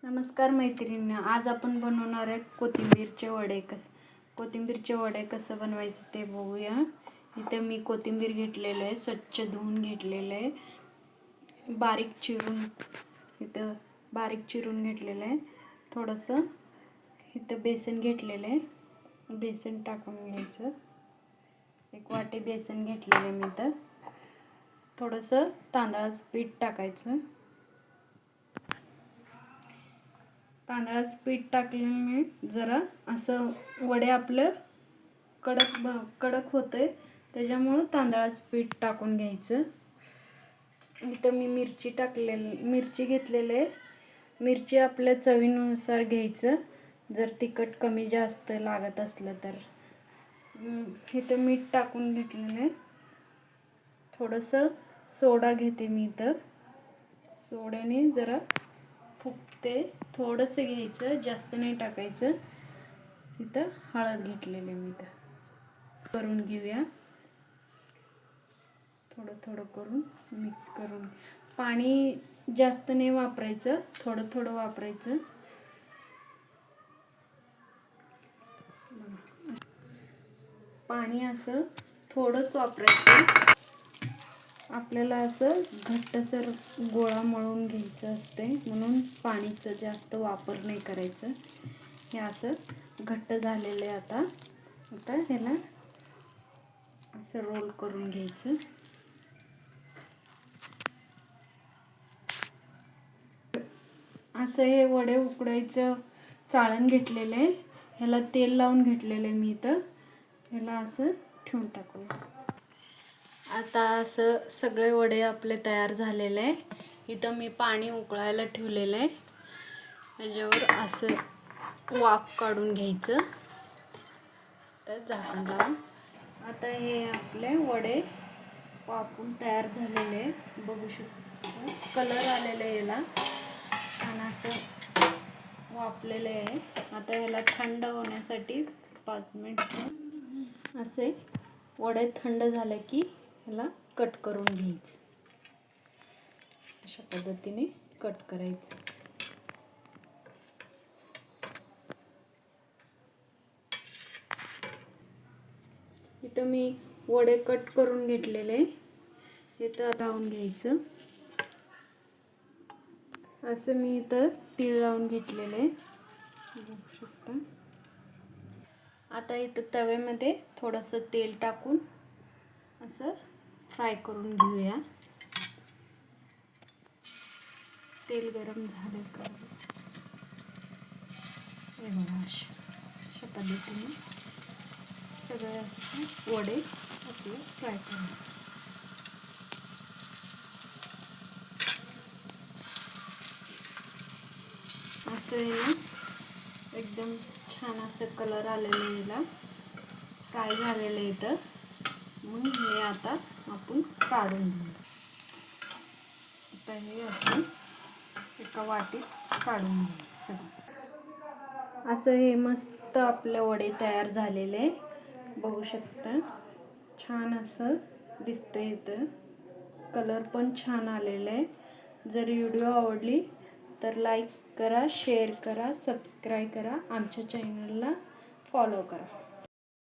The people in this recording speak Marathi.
नमस्कार मैत्रिणींनो, आज आपण बनवणार आहे कोथिंबीरचे वडे. कोथिंबीरचे वडे कसं बनवायचं ते बघूया. इथे मी कोथिंबीर घेतलेलं आहे, स्वच्छ धुवून घेतलेलं आहे, बारीक चिरून घेतलेलं आहे. थोडंसं इथं बेसन घेतलेलं आहे, बेसन टाकून घ्यायचं. 1 वाटी बेसन घेतलेलं आहे मी. इथं थोडंसं तांदळाचं पीठ टाकायचं. तांदळाचं पीठ टाकल्याने जरा असं वडे आपलं कडक होते, त्याच्यामुळं तांदळाचं पीठ टाकून घ्यायचं. इथं मी मिरची घेतलेली आहे. मिरची आपल्या चवीनुसार घ्यायचं, जर तिखट कमी जास्त लागत असलं तर. इथं मीठ टाकून घेतलेलं आहे. थोडंसं सोडा घेते मी. इथं सोड्याने जरा फुगते. थोडंसं घ्यायचं, जास्त नाही टाकायचं. इथं हळद घेतलेली मी. इथं करून घेऊया. थोडं करून मिक्स करून. पाणी जास्त नाही वापरायचं, थोडं वापरायचं. पाणी असं थोडंच वापरायचं. आपल्याला असं घट्टसर गोळा मळून घ्यायचं असते, म्हणून पाणीचा जास्त वापर नाही करायचं. हे असं घट्ट झालेलं आहे. आता ह्याला असं रोल करून घ्यायचं. असं हे वडे उकडायचं चाळण घेतलेलं आहे. ह्याला तेल लावून घेतलेलं आहे मी. इथं ह्याला असं ठेवून टाकूया. आता असं सगळे वडे आपले तयार झालेले आहे. इथं मी पाणी उकळायला ठेवलेलं आहे. त्याच्यावर असं वाफ काढून घ्यायचं. तर झाकण लावून आता हे आपले वडे वाफून तयार झालेले आहे. बघू शकतो कलर आलेला आहे, याला छान असं वाफलेले आहे. आता ह्याला थंड होण्यासाठी 5 मिनिट असे वडे थंड झाले की ह्याला कट करून घ्यायचं. अशा पद्धतीने कट करायचं. इथं मी वडे कट करून घेतलेले. इथं लावून घ्यायचं. असं मी इथं तीळ लावून घेतलेले बघू शकता. आता इथं तव्यामध्ये थोडंसं तेल टाकून असं फ्राय करून घेऊया. तेल गरम झाले का हे बघा. अशा पद्धतीने सगळे असं वडे आपले फ्राय करून. असं एकदम छान असं कलर आलेलं आहे, याला फ्राय झालेलं इथं. मग हे आता आपण काढून घेऊ. आता हे असं एका वाटीत काढून घेऊ. असं हे मस्त आपले वडे तयार झालेले बघू शकता. छान असं दिसतंय. इथं कलर पण छान आलेला आहे. जर व्हिडिओ आवडली तर लाईक करा, शेअर करा, सबस्क्राईब करा, आमच्या चॅनलला फॉलो करा.